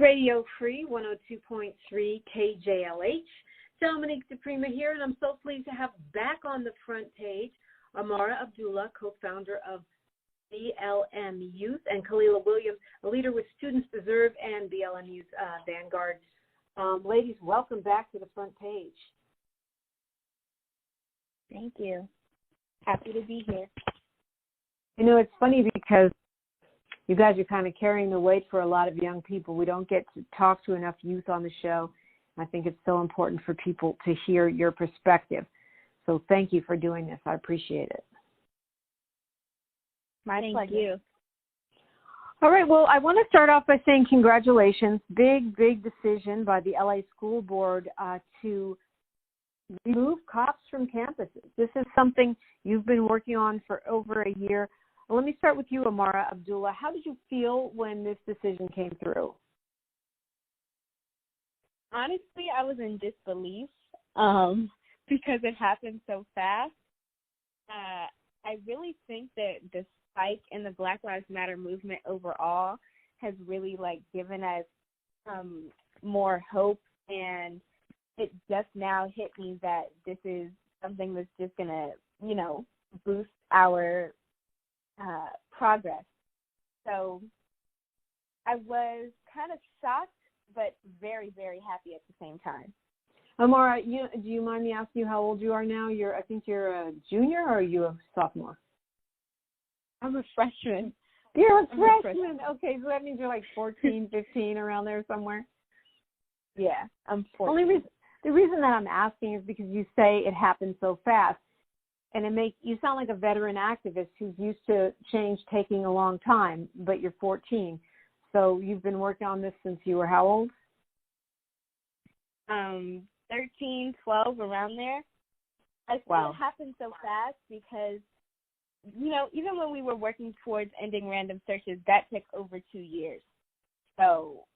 Radio Free 102.3 KJLH. Dominique DiPrima here, and I'm so pleased to have back on the front page Amara Abdullah, co-founder of BLM Youth, and Kalila Williams, a leader with Students Deserve and BLM Youth Vanguard. Ladies, welcome back to the front page. Thank you. Happy to be here. You know, it's funny because you guys are kind of carrying the weight for a lot of young people. We don't get to talk to enough youth on the show. I think it's so important for people to hear your perspective. So thank you for doing this. I appreciate it. My pleasure. Thank you. All right. Well, I want to start off by saying congratulations. Big decision by the LA School Board to remove cops from campuses. This is something you've been working on for over a year. Well, let me start with you, Amara Abdullah. How did you feel when this decision came through? Honestly, I was in disbelief because it happened so fast. I really think that the spike in the Black Lives Matter movement overall has really given us more hope, and it just now hit me that this is something that's just gonna, boost our progress. So I was kind of shocked, but very, very happy at the same time. Amara, do you mind me asking you how old you are now? I think you're a junior, or are you a sophomore? I'm a freshman. You're a freshman. Okay, so that means you're 14, 15, around there somewhere? Yeah, I'm 14. The reason that I'm asking is because you say it happened so fast, and you sound like a veteran activist who's used to change taking a long time, but you're 14. So you've been working on this since you were how old? 13, 12, around there. I think it happened so fast because, even when we were working towards ending random searches, that took over 2 years. So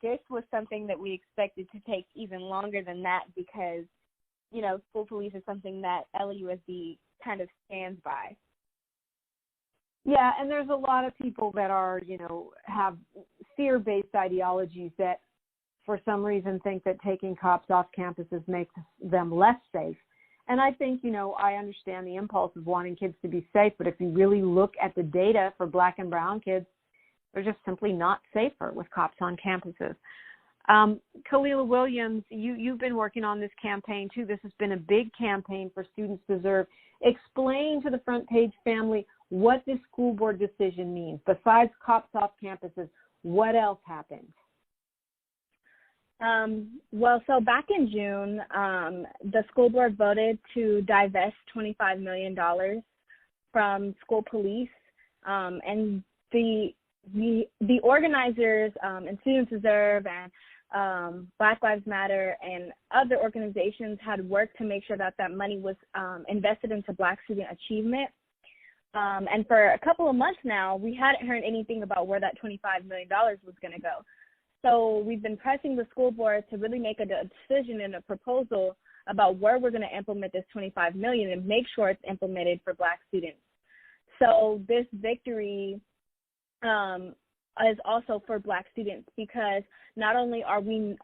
this was something that we expected to take even longer than that because, school police is something that LAUSD kind of stands by. Yeah, and there's a lot of people that are, have fear-based ideologies that for some reason think that taking cops off campuses makes them less safe. And I think, I understand the impulse of wanting kids to be safe, but if you really look at the data for Black and brown kids, they're just simply not safer with cops on campuses. Kalila Williams, you've been working on this campaign too. This has been a big campaign for Students Deserve. Explain to the front page family what this school board decision means. Besides cops off campuses, what else happened? So back in June, the school board voted to divest $25 million from school police, and the organizers and Students Deserve and Black Lives Matter and other organizations had worked to make sure that money was invested into Black student achievement. And for a couple of months now, we hadn't heard anything about where that $25 million was going to go. So we've been pressing the school board to really make a decision and a proposal about where we're going to implement this $25 million and make sure it's implemented for Black students. So this victory is also for Black students because not only are we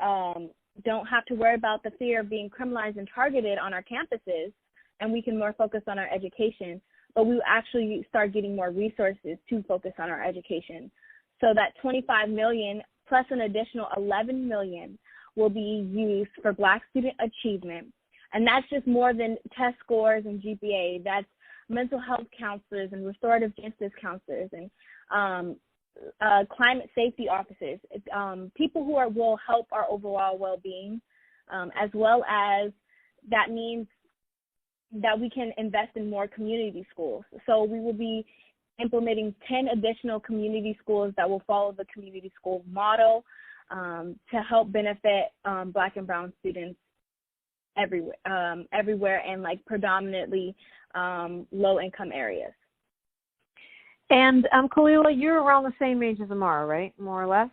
don't have to worry about the fear of being criminalized and targeted on our campuses, and we can more focus on our education, but we actually start getting more resources to focus on our education. So that $25 million plus an additional $11 million will be used for Black student achievement. And that's just more than test scores and GPA. That's mental health counselors and restorative justice counselors and climate safety officers, people who will help our overall well-being, as well as that means that we can invest in more community schools. So we will be implementing 10 additional community schools that will follow the community school model to help benefit Black and brown students everywhere and predominantly low-income areas. And Kalila, you're around the same age as Amara, right? More or less?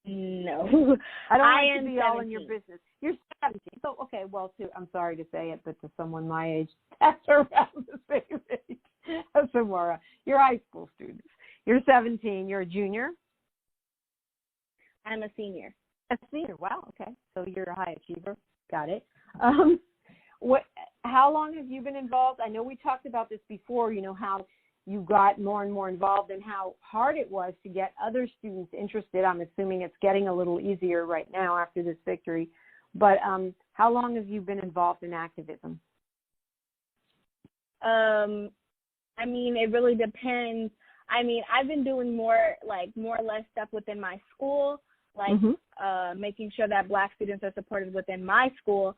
No. I don't want to be 17. All in your business. You're 17. So, okay, I'm sorry to say it, but to someone my age, that's around the same age as Amara. You're high school students. You're 17. You're a junior? I'm a senior. A senior. Wow. Okay. So you're a high achiever. Got it. How long have you been involved? I know we talked about this before, how you got more and more involved and how hard it was to get other students interested. I'm assuming it's getting a little easier right now after this victory. But how long have you been involved in activism? I mean, it really depends. I mean, I've been doing more or less stuff within my school, making sure that Black students are supported within my school.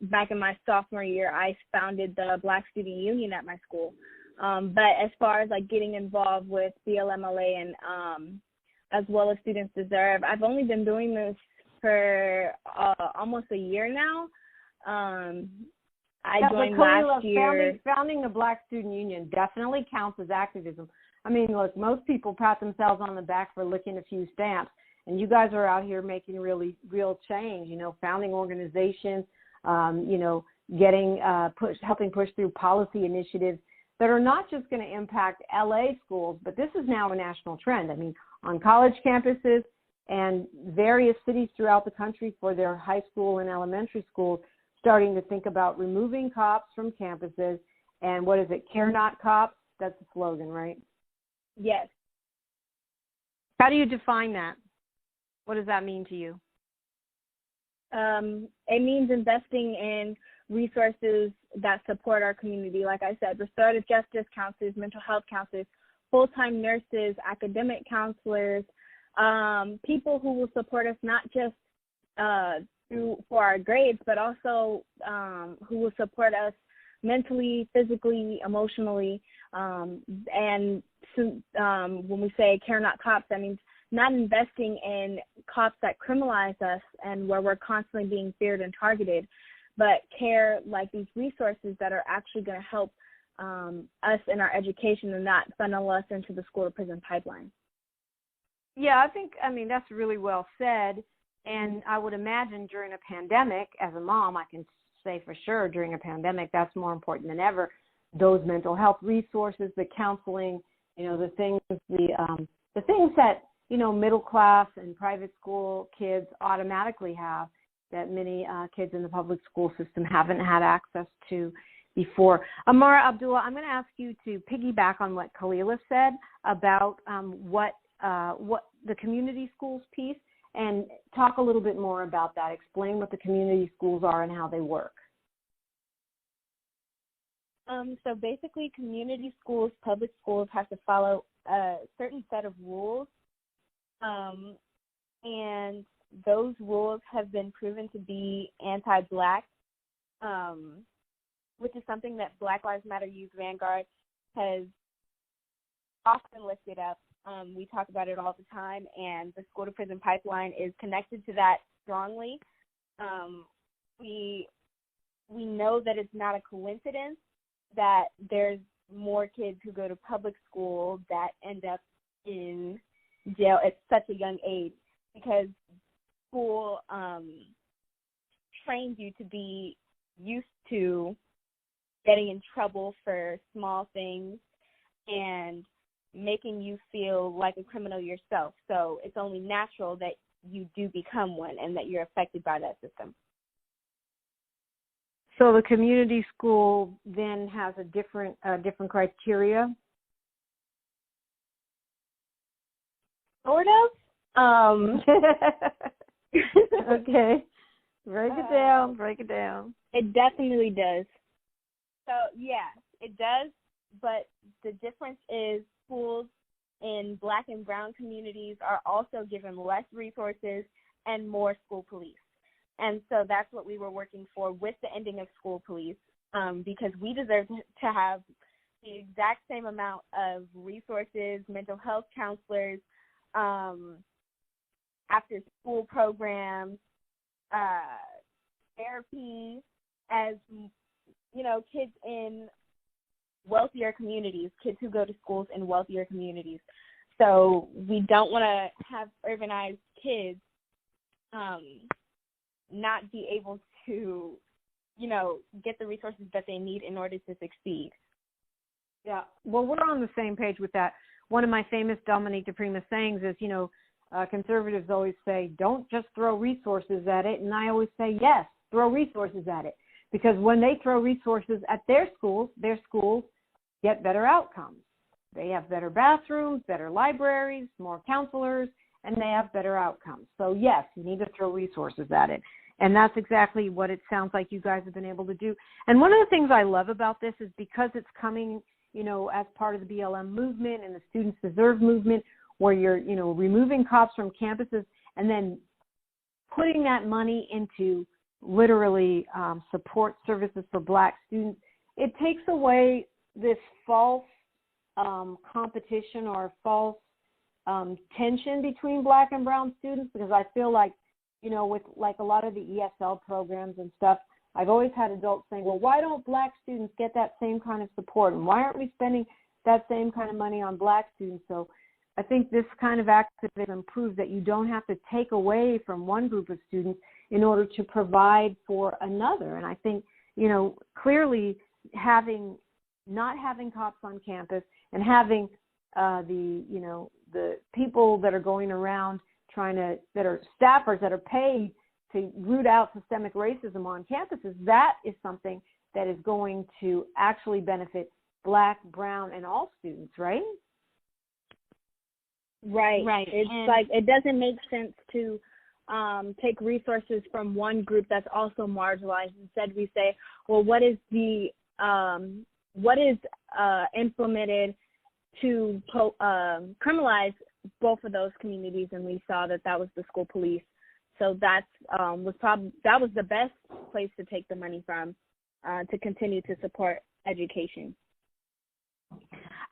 Back in my sophomore year, I founded the Black Student Union at my school. But as far as getting involved with BLMLA and as well as Students Deserve, I've only been doing this for almost a year now. I joined last year. Founding the Black Student Union definitely counts as activism. I mean, look, most people pat themselves on the back for licking a few stamps, and you guys are out here making real change. Founding organizations, getting helping push through policy initiatives that are not just going to impact LA schools, but this is now a national trend. I mean, on college campuses and various cities throughout the country for their high school and elementary schools, starting to think about removing cops from campuses. And what is it? Care not cops? That's the slogan, right? Yes. How do you define that? What does that mean to you? It means investing in resources that support our community. Like I said, restorative justice counselors, mental health counselors, full-time nurses, academic counselors, people who will support us not just for our grades, but also who will support us mentally, physically, emotionally. And when we say care not cops, that means not investing in cops that criminalize us and where we're constantly being feared and targeted, but care like these resources that are actually going to help us in our education and not funnel us into the school to prison pipeline. Yeah, I mean, that's really well said. And I would imagine during a pandemic, as a mom, I can say for sure during a pandemic, that's more important than ever. Those mental health resources, the counseling, the things that, middle class and private school kids automatically have that many kids in the public school system haven't had access to before. Amara Abdullah, I'm going to ask you to piggyback on what Khalila said about what the community schools piece, and talk a little bit more about that. Explain what the community schools are and how they work. So basically, community schools, public schools have to follow a certain set of rules, and those rules have been proven to be anti-Black, which is something that Black Lives Matter Youth Vanguard has often lifted up. We talk about it all the time, and the school to prison pipeline is connected to that strongly. We know that it's not a coincidence that there's more kids who go to public school that end up in jail at such a young age, because school trains you to be used to getting in trouble for small things and making you feel like a criminal yourself. So it's only natural that you do become one and that you're affected by that system. So the community school then has a different criteria? Sort of. Okay. Break it down. It definitely does. So, yeah, it does, but the difference is schools in Black and brown communities are also given less resources and more school police. And so that's what we were working for with the ending of school police, because we deserve to have the exact same amount of resources, mental health counselors, after school programs, therapy, as, kids in wealthier communities, kids who go to schools in wealthier communities. So we don't want to have urbanized kids not be able to, get the resources that they need in order to succeed. Yeah, well, we're on the same page with that. One of my famous Dominique DiPrima sayings is, conservatives always say, don't just throw resources at it. And I always say, yes, throw resources at it. Because when they throw resources at their schools get better outcomes. They have better bathrooms, better libraries, more counselors, and they have better outcomes. So, yes, you need to throw resources at it. And that's exactly what it sounds like you guys have been able to do. And one of the things I love about this is because it's coming, as part of the BLM movement and the Students Deserve movement, where you're, removing cops from campuses and then putting that money into literally support services for Black students. It takes away this false competition or false tension between Black and brown students, because I feel like, with like a lot of the ESL programs and stuff, I've always had adults saying, well, why don't Black students get that same kind of support? And why aren't we spending that same kind of money on Black students? So I think this kind of activism proves that you don't have to take away from one group of students in order to provide for another. And I think, clearly not having cops on campus and having the people that are going around that are staffers that are paid to root out systemic racism on campuses, that is something that is going to actually benefit Black, brown, and all students, right? Right. It's like it doesn't make sense to take resources from one group that's also marginalized. Instead, we say, well, what is implemented to criminalize both of those communities? And we saw that was the school police. So that was the best place to take the money from to continue to support education.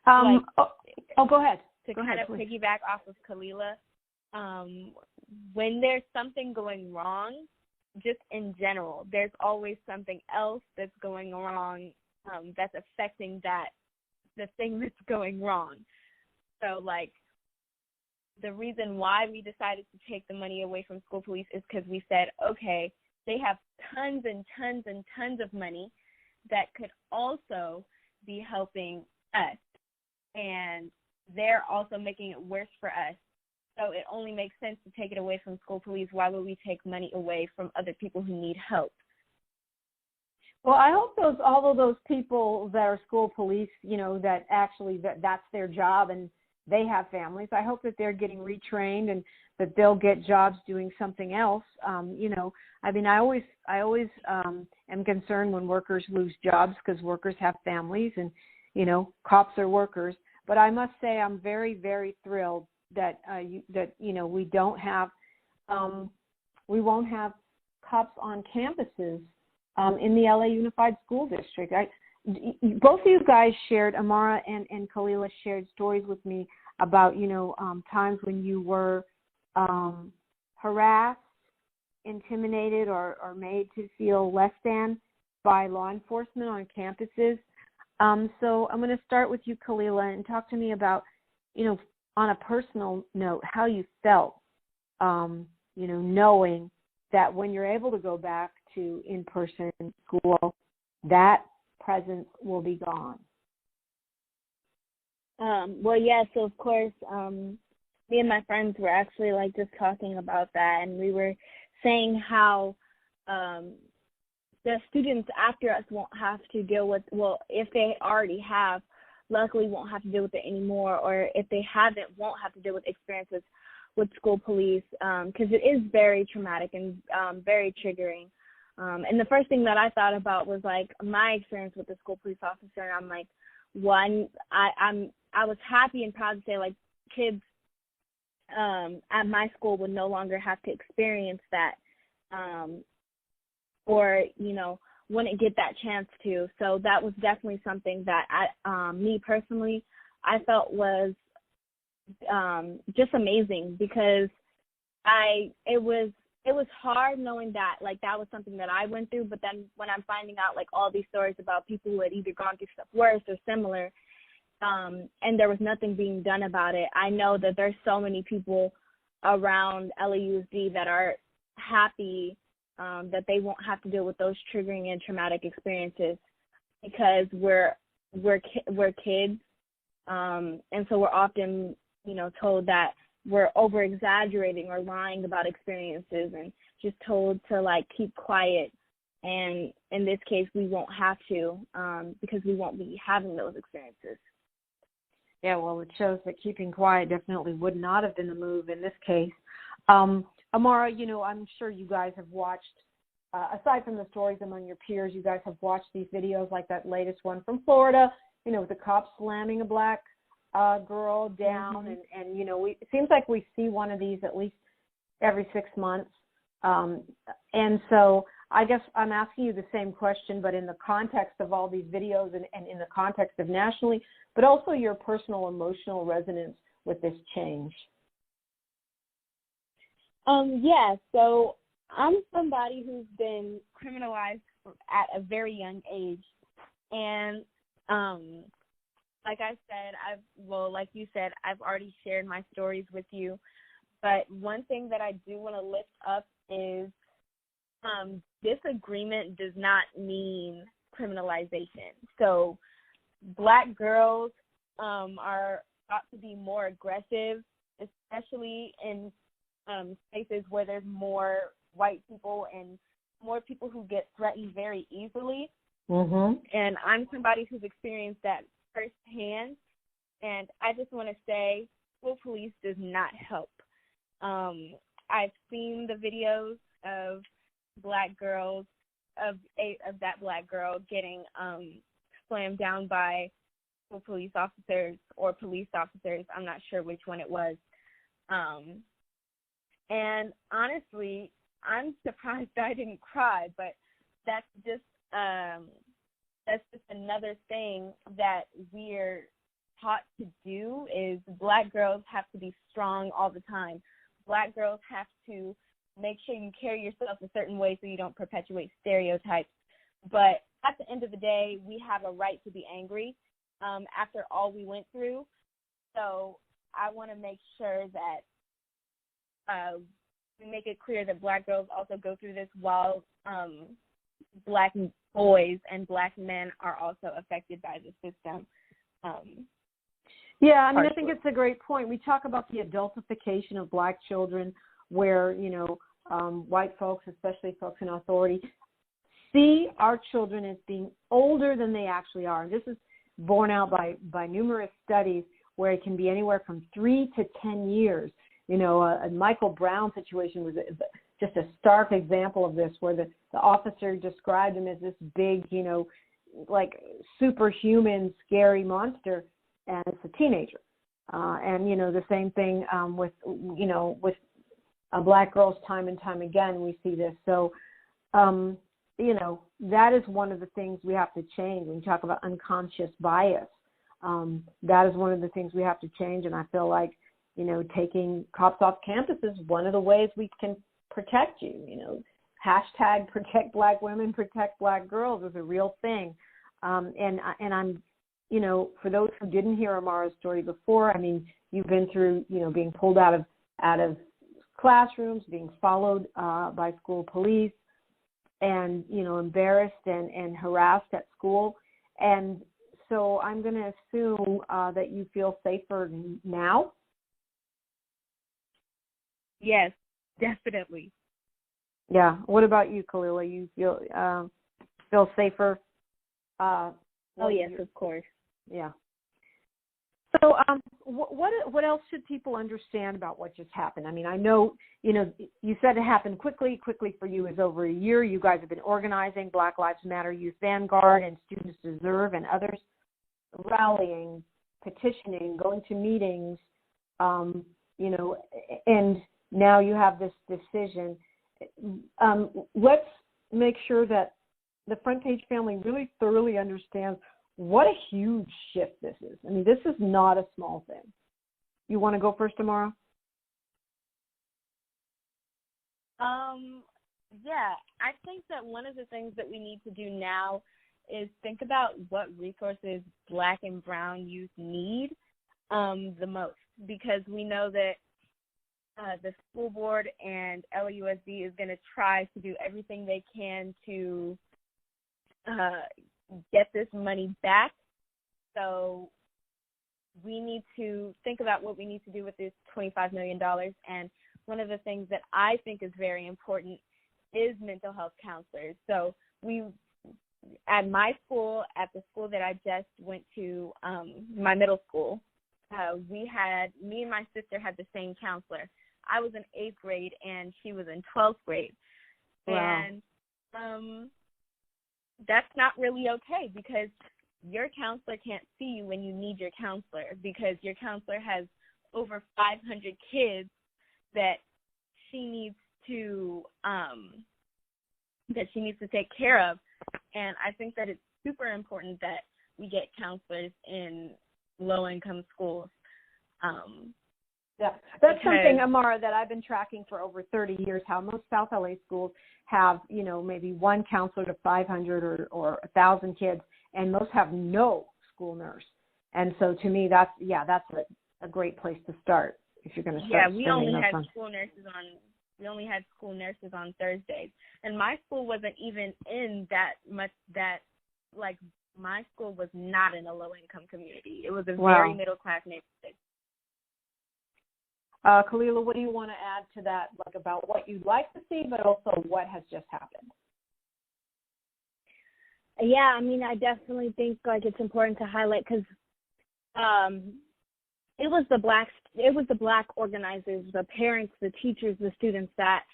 Go ahead. To kind of piggyback off of Kalila, when there's something going wrong, just in general, there's always something else that's going wrong that's affecting the thing that's going wrong. So, like, the reason why we decided to take the money away from school police is because we said, okay, they have tons and tons and tons of money that could also be helping us, and they're also making it worse for us. So it only makes sense to take it away from school police. Why would we take money away from other people who need help? Well, I hope all of those people that are school police, that actually that's their job and they have families, I hope that they're getting retrained and that they'll get jobs doing something else. I always am concerned when workers lose jobs because workers have families and, cops are workers. But I must say I'm very, very thrilled that we won't have cops on campuses in the LA Unified School District. Both of you guys shared, Amara and Kalila shared stories with me about, times when you were harassed, intimidated, or made to feel less than by law enforcement on campuses. So I'm going to start with you, Kalila, and talk to me about, on a personal note, how you felt, knowing that when you're able to go back to in-person school, that presence will be gone. So of course, me and my friends were actually just talking about that, and we were saying how the students after us won't have to deal with, if they already have, luckily won't have to deal with it anymore, or if they haven't, won't have to deal with experiences with school police, because it is very traumatic and very triggering. And the first thing that I thought about was my experience with the school police officer, and I'm like, I was happy and proud to say kids at my school would no longer have to experience that, or wouldn't get that chance to. So that was definitely something that me personally, I felt was just amazing, because it was hard knowing that that was something that I went through, but then when I'm finding out all these stories about people who had either gone through stuff worse or similar, and there was nothing being done about it, I know that there's so many people around LAUSD that are happy that they won't have to deal with those triggering and traumatic experiences, because we're kids, and so we're often told that we're over exaggerating or lying about experiences and just told to like keep quiet. And in this case, we won't have to because we won't be having those experiences. Yeah, well, it shows that keeping quiet definitely would not have been the move in this case. Amara, you know, I'm sure you guys have watched, aside from the stories among your peers, you guys have watched these videos like that latest one from Florida, you know, with the cops slamming a black girl down. Mm-hmm. And you know, it seems like we see one of these at least every 6 months. And so I guess I'm asking you the same question, but in the context of all these videos and in the context of nationally, but also your personal emotional resonance with this change. Yeah, so I'm somebody who's been criminalized at a very young age. And like I said, like you said, I've already shared my stories with you. But one thing that I do want to lift up is disagreement does not mean criminalization. So Black girls are thought to be more aggressive, especially in spaces where there's more white people and more people who get threatened very easily. Mm-hmm. And I'm somebody who's experienced that firsthand. And I just want to say, school police does not help. I've seen the videos of Black girls, of that Black girl getting slammed down by school police officers or police officers. I'm not sure which one it was. And honestly, I'm surprised I didn't cry, but that's just another thing that we're taught to do is Black girls have to be strong all the time. Black girls have to make sure you carry yourself a certain way so you don't perpetuate stereotypes. But at the end of the day, we have a right to be angry after all we went through. So I want to make sure that we make it clear that Black girls also go through this while Black boys and Black men are also affected by the system. Yeah, I mean, I think it's a great point. We talk about the adultification of Black children where, you know, white folks, especially folks in authority, see our children as being older than they actually are. And this is borne out by numerous studies where it can be anywhere from 3 to 10 years. You know, a Michael Brown situation was just a stark example of this, where the officer described him as this big, you know, like superhuman, scary monster, and it's a teenager. And, you know, the same thing with Black girls time and time again, we see this. So, you know, that is one of the things we have to change when you talk about unconscious bias. That is one of the things we have to change. And I feel like, you know, taking cops off campus is one of the ways we can protect you. You know, hashtag protect Black women, protect Black girls is a real thing. And I'm, you know, for those who didn't hear Amara's story before, I mean, you've been through, you know, being pulled out of classrooms, being followed by school police, and, you know, embarrassed and harassed at school. And so I'm going to assume that you feel safer now. Yes, definitely. Yeah. What about you, Kalila? You feel safer? Oh, yes, of course. Yeah. So what else should people understand about what just happened? I mean, I know, you know, you said it happened quickly. Quickly for you is over a year. You guys have been organizing Black Lives Matter Youth Vanguard and Students Deserve and others, rallying, petitioning, going to meetings, you know, and now you have this decision. Let's make sure that the Front Page family really thoroughly understands what a huge shift this is. I mean, this is not a small thing. You want to go first, Amara? Yeah, I think that one of the things that we need to do now is think about what resources Black and brown youth need the most, because we know that the school board and LAUSD is going to try to do everything they can to get this money back. So we need to think about what we need to do with this $25 million. And one of the things that I think is very important is mental health counselors. So at my school, at the school that I just went to, my middle school, me and my sister had the same counselor. I was in 8th grade and she was in 12th grade. Wow. And that's not really okay, because your counselor can't see you when you need your counselor, because your counselor has over 500 kids that she needs to take care of. And I think that it's super important that we get counselors in low-income schools. Yeah, that's something, Amara, that I've been tracking for over 30 years, how most South LA schools have, maybe one counselor to 500 or 1,000 kids, and most have no school nurse. And so to me, that's a great place to start if you're going to start. Yeah, we only had school nurses on Thursdays. And my school wasn't even in my school was not in a low-income community. It was a very middle-class neighborhood. Kalila, what do you want to add to that, about what you'd like to see, but also what has just happened? Yeah, I definitely think it's important to highlight, because it was the black organizers, the parents, the teachers, the students that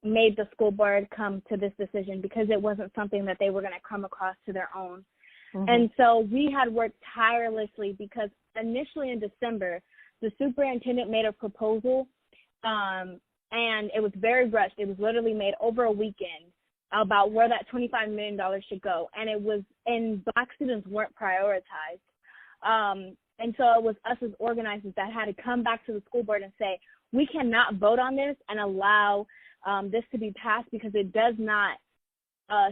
made the school board come to this decision, because it wasn't something that they were going to come across to their own. Mm-hmm. And so we had worked tirelessly, because initially in December, the superintendent made a proposal, and it was very rushed. It was literally made over a weekend about where that $25 million should go. And black students weren't prioritized. And so it was us as organizers that had to come back to the school board and say, we cannot vote on this and allow this to be passed, because it does not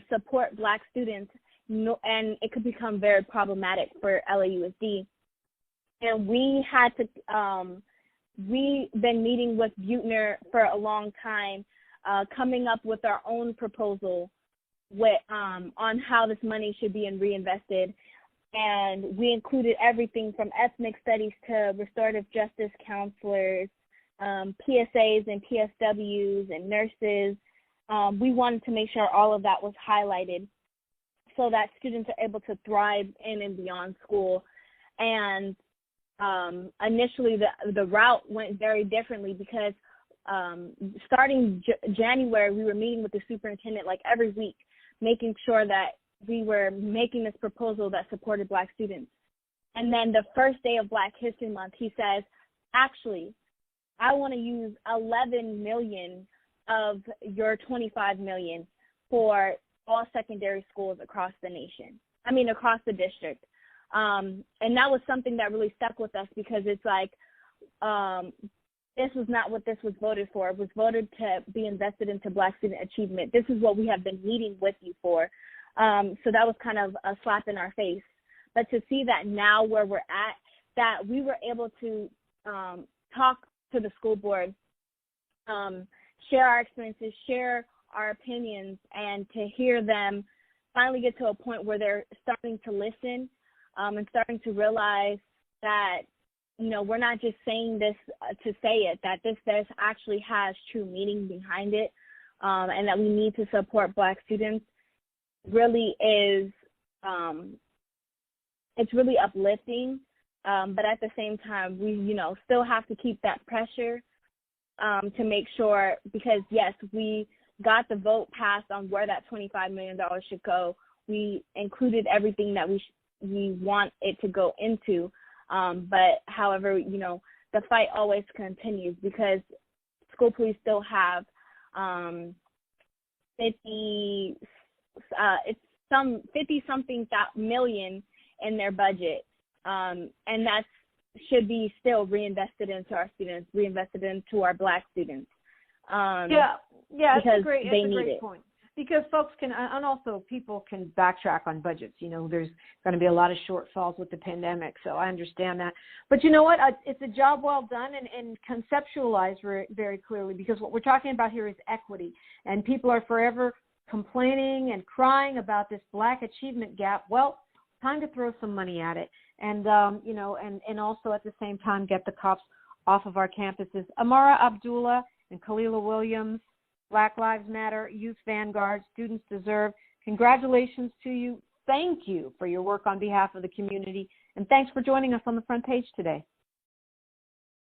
support black students, and it could become very problematic for LAUSD. And we had to, we've been meeting with Buechner for a long time, coming up with our own proposal on how this money should be reinvested. And we included everything from ethnic studies to restorative justice counselors, PSAs and PSWs and nurses. We wanted to make sure all of that was highlighted so that students are able to thrive in and beyond school. And initially the route went very differently, because starting January, we were meeting with the superintendent every week, making sure that we were making this proposal that supported black students. And then the first day of Black History Month, he says, actually, I want to use 11 million of your 25 million for all secondary schools across the across the district. And that was something that really stuck with us, because it's this was not what this was voted for. It was voted to be invested into black student achievement. This is what we have been meeting with you for. So that was kind of a slap in our face. But to see that now where we're at, that we were able to talk to the school board, share our experiences, share our opinions, and to hear them finally get to a point where they're starting to listen and starting to realize that, we're not just saying this to say it, that this actually has true meaning behind it, and that we need to support black students, really is, it's really uplifting. But at the same time, we, still have to keep that pressure to make sure, because yes, we got the vote passed on where that $25 million should go. We included everything that we want it to go into. But however, the fight always continues, because school police still have 50-something million in their budget. And that should be still reinvested into our students, reinvested into our black students. It's a great point. Because folks can, and also people can backtrack on budgets. There's going to be a lot of shortfalls with the pandemic, so I understand that. But you know what? It's a job well done and conceptualized very, very clearly, because what we're talking about here is equity, and people are forever complaining and crying about this black achievement gap. Well, time to throw some money at it and and also at the same time get the cops off of our campuses. Amara Abdullah and Kalila Williams, Black Lives Matter, Youth Vanguard, Students Deserve, congratulations to you. Thank you for your work on behalf of the community, and thanks for joining us on the front page today.